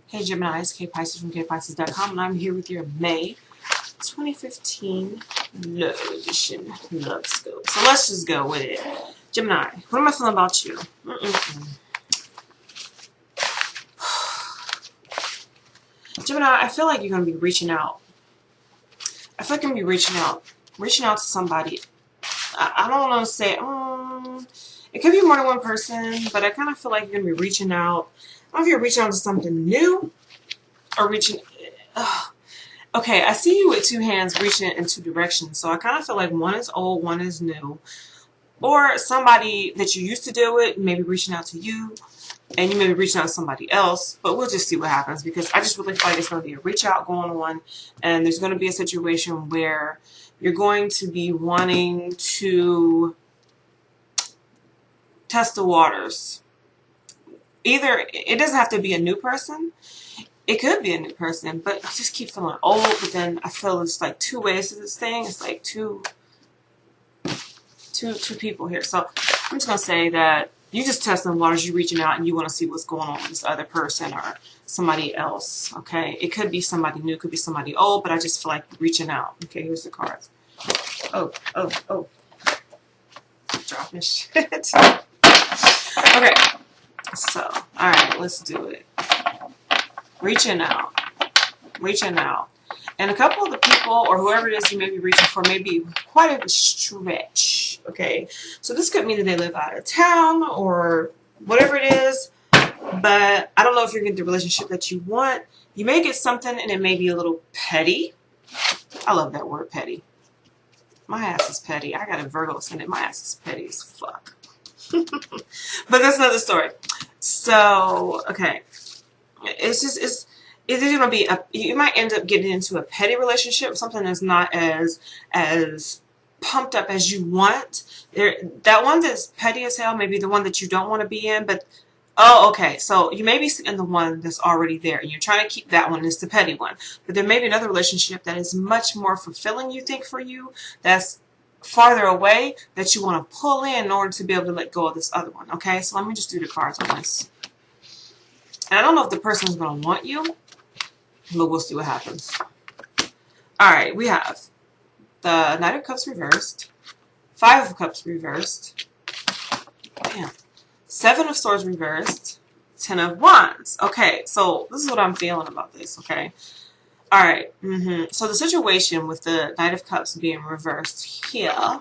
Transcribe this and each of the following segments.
Hey Gemini, it's K Pisces from kpisces.com, and I'm here with your May 2015 Love Edition Love Scope. So let's just go with it. Gemini, what am I feeling about you? Gemini, I feel like you're going to be reaching out. I feel like you're going to be reaching out to somebody. I don't want to say, it could be more than one person, but I kind of feel like you're going to be reaching out. I don't know if you're reaching out to something new or reaching, okay, I see you with two hands reaching in two directions. So I kind of feel like one is old, one is new. Or somebody that you used to deal with maybe reaching out to you, and you may be reaching out to somebody else. But we'll just see what happens, because I just really feel like there's going to be a reach out going on, and there's going to be a situation where you're going to be wanting to test the waters. Either it doesn't have to be a new person. It could be a new person, but I just keep feeling old. But then I feel it's like two ways to this thing. It's like two people here. So I'm just gonna say that you just testing the waters. You reaching out and you want to see what's going on with this other person or somebody else. Okay, it could be somebody new, could be somebody old, but I just feel like reaching out. Okay, here's the cards. Oh, dropping shit. Okay, so all right, let's do it. Reaching out. And a couple of the people or whoever it is you may be reaching for may be quite a stretch, okay? So this could mean that they live out of town or whatever it is, but I don't know if you're getting the relationship that you want. You may get something and it may be a little petty. I love that word, petty. My ass is petty. I got a Virgo ascendant. My ass is petty as fuck. But that's another story. So, okay. It's either gonna be you might end up getting into a petty relationship, something that's not as pumped up as you want. That one that's petty as hell may be the one that you don't want to be in, but okay, so you may be in the one that's already there and you're trying to keep that one as the petty one. But there may be another relationship that is much more fulfilling, you think, for you, that's farther away, that you want to pull in order to be able to let go of this other one. Okay, so let me just do the cards on this. And I don't know if the person is going to want you, but we'll see what happens. Alright, we have the Knight of Cups reversed, Five of Cups reversed, damn, Seven of Swords reversed, Ten of Wands. Okay, so this is what I'm feeling about this, okay? Alright, so the situation with the Knight of Cups being reversed here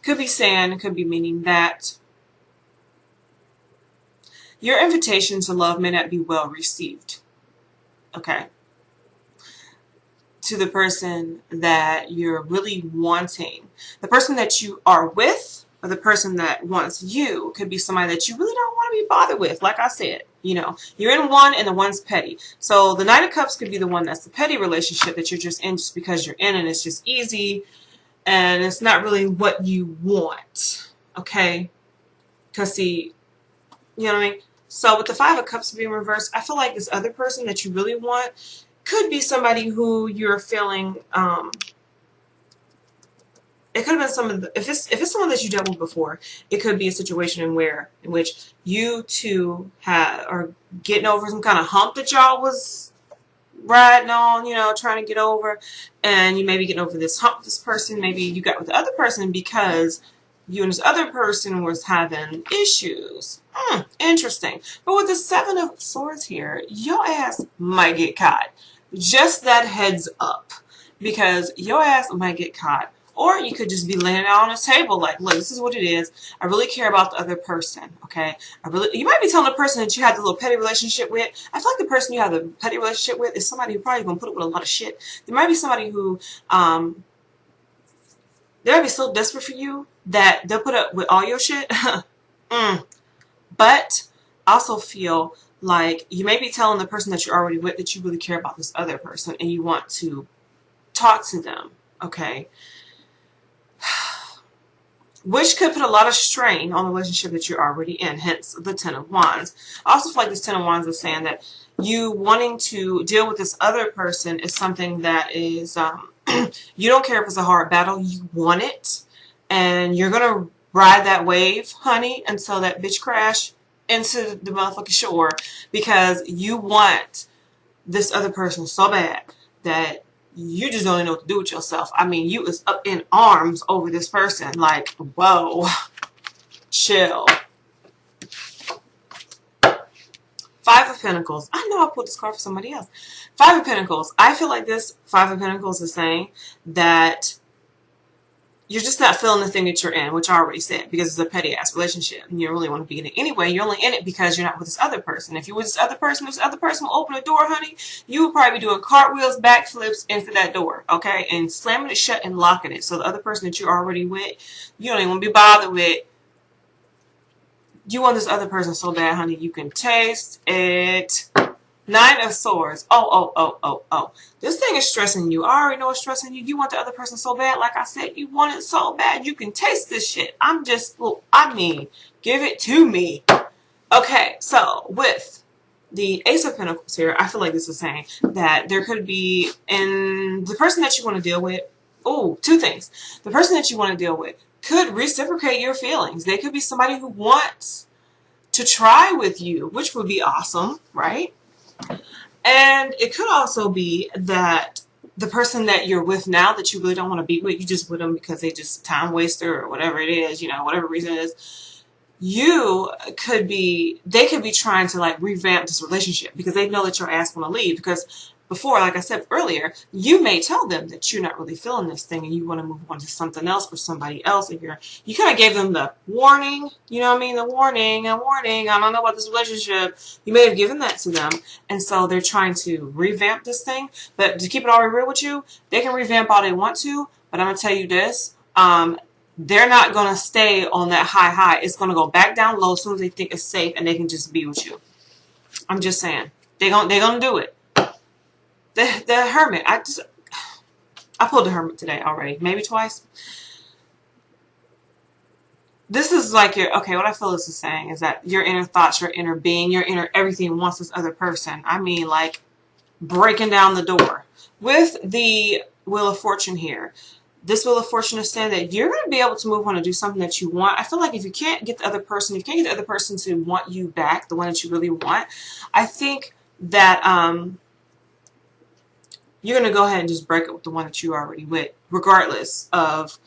could be saying, could be meaning that your invitation to love may not be well received, okay? To the person that you're really wanting. The person that you are with, or the person that wants you, could be somebody that you really don't want to be bothered with. Like I said, you know, you're in one and the one's petty. So the Knight of Cups could be the one that's the petty relationship that you're just in just because you're in and it's just easy and it's not really what you want, okay? Because see, you know what I mean? So with the Five of Cups being reversed, I feel like this other person that you really want could be somebody who you're feeling, it could have been some of the, if it's someone that you dealt with before, it could be a situation in which you two are getting over some kind of hump that y'all was riding on, you know, trying to get over, and you may be getting over this hump with this person. Maybe you got with the other person because you and this other person was having issues. Interesting. But with the Seven of Swords here, your ass might get caught. Just that heads up. Because your ass might get caught. Or you could just be laying out on the table like, look, this is what it is. I really care about the other person, okay? You might be telling the person that you had the little petty relationship with. I feel like the person you have the petty relationship with is somebody who probably going to put up with a lot of shit. There might be somebody who, they might be so desperate for you that they'll put up with all your shit. But I also feel like you may be telling the person that you're already with that you really care about this other person and you want to talk to them, okay? Which could put a lot of strain on the relationship that you're already in, hence the Ten of Wands. I also feel like this Ten of Wands is saying that you wanting to deal with this other person is something that is, you don't care if it's a hard battle, you want it, and you're going to ride that wave, honey, until that bitch crash into the motherfucking shore because you want this other person so bad that you just don't even know what to do with yourself. I mean, you is up in arms over this person. Like, whoa, chill. Five of Pentacles. I know I pulled this card for somebody else. Five of Pentacles. I feel like this Five of Pentacles is saying that you're just not feeling the thing that you're in, which I already said, because it's a petty ass relationship and you don't really want to be in it anyway. You're only in it because you're not with this other person. If you were this other person, this other person will open the door, honey. You would probably be doing cartwheels, backflips into that door, okay? And slamming it shut and locking it. So the other person that you're already with, you don't even want to be bothered with. You want this other person so bad, honey. You can taste it. Nine of Swords. Oh. This thing is stressing you. I already know it's stressing you. You want the other person so bad. Like I said, you want it so bad. You can taste this shit. I mean, give it to me. Okay, so with the Ace of Pentacles here, I feel like this is saying that there could be, in the person that you want to deal with, two things. The person that you want to deal with could reciprocate your feelings. They could be somebody who wants to try with you, which would be awesome, right? And it could also be that the person that you're with now that you really don't want to be with, you just with them because they just time waster or whatever it is, whatever reason it is, they could be trying to like revamp this relationship because they know that your ass want to leave. Because before, like I said earlier, you may tell them that you're not really feeling this thing and you want to move on to something else or somebody else. And you kind of gave them the warning, you know what I mean? The warning, a warning. I don't know about this relationship. You may have given that to them. And so they're trying to revamp this thing. But to keep it all real with you, they can revamp all they want to. But I'm going to tell you this. They're not going to stay on that high. It's going to go back down low as soon as they think it's safe and they can just be with you. I'm just saying. They're gonna do it. The Hermit. I pulled the Hermit today already. Maybe twice. This is like what I feel this is saying is that your inner thoughts, your inner being, your inner everything wants this other person. I mean, like breaking down the door. With the Wheel of Fortune here, this Wheel of Fortune is saying that you're going to be able to move on and do something that you want. I feel like if you can't get the other person, to want you back, the one that you really want, I think that you're going to go ahead and just break up with the one that you already with, regardless of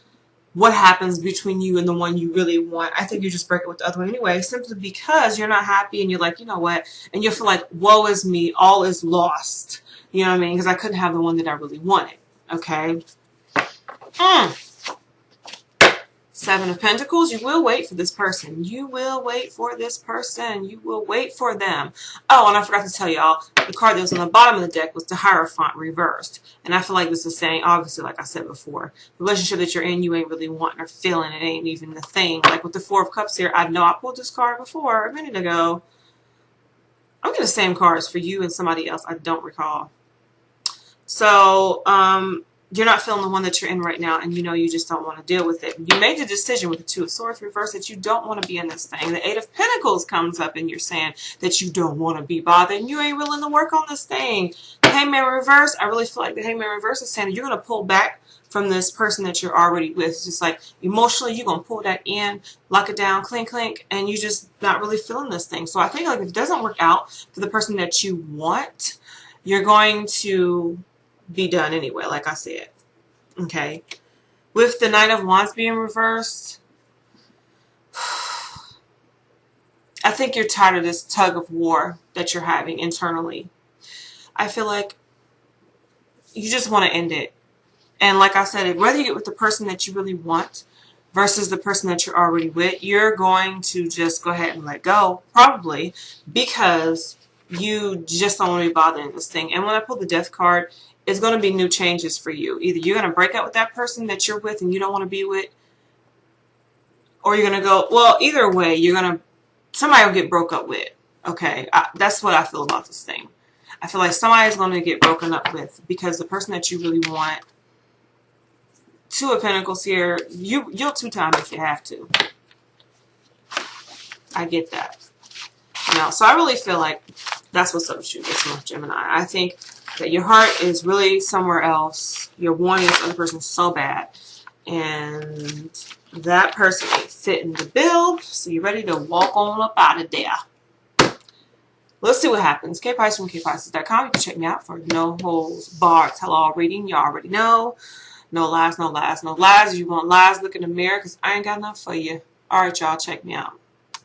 what happens between you and the one you really want. I think you just break it with the other one anyway, simply because you're not happy and you're like, you know what? And you'll feel like, woe is me, all is lost. You know what I mean? Because I couldn't have the one that I really wanted. Okay? Seven of Pentacles, you will wait for this person. You will wait for this person. You will wait for them. Oh, and I forgot to tell y'all, the card that was on the bottom of the deck was the Hierophant reversed. And I feel like this is saying, obviously, like I said before, the relationship that you're in, you ain't really wanting or feeling. It ain't even the thing. Like with the Four of Cups here, I know I pulled this card before a minute ago. I'm getting the same cards for you and somebody else. I don't recall. So, you're not feeling the one that you're in right now, and you just don't want to deal with it. You made the decision with the Two of Swords reversed that you don't want to be in this thing. The Eight of Pentacles comes up, and you're saying that you don't want to be bothered, and you ain't willing to work on this thing. The Hangman reverse, I really feel like the Hangman reverse is saying that you're going to pull back from this person that you're already with. It's just like emotionally, you're going to pull that in, lock it down, clink, clink, and you're just not really feeling this thing. So I think like if it doesn't work out for the person that you want, you're going to be done anyway, like I said. Okay. With the Knight of Wands being reversed, I think you're tired of this tug of war that you're having internally. I feel like you just want to end it. And like I said, whether you get with the person that you really want versus the person that you're already with, you're going to just go ahead and let go, probably, because you just don't want to be bothering this thing. And when I pull the Death card, it's going to be new changes for you. Either you're going to break up with that person that you're with and you don't want to be with, or you're going to go, well, either way, somebody will get broke up with. Okay, that's what I feel about this thing. I feel like somebody's going to get broken up with because the person that you really want, Two of Pentacles here, you'll two-time if you have to. I get that. So I really feel like that's what's up with you this month, Gemini. I think that your heart is really somewhere else. You're wanting this other person so bad. And that person ain't fitting the bill. So you're ready to walk on up out of there. Let's see what happens. K-Pice from kpices.com. You can check me out for no holds barred tell-all reading. You already know. No lies, no lies, no lies. If you want lies, look in the mirror because I ain't got enough for you. All right, y'all. Check me out.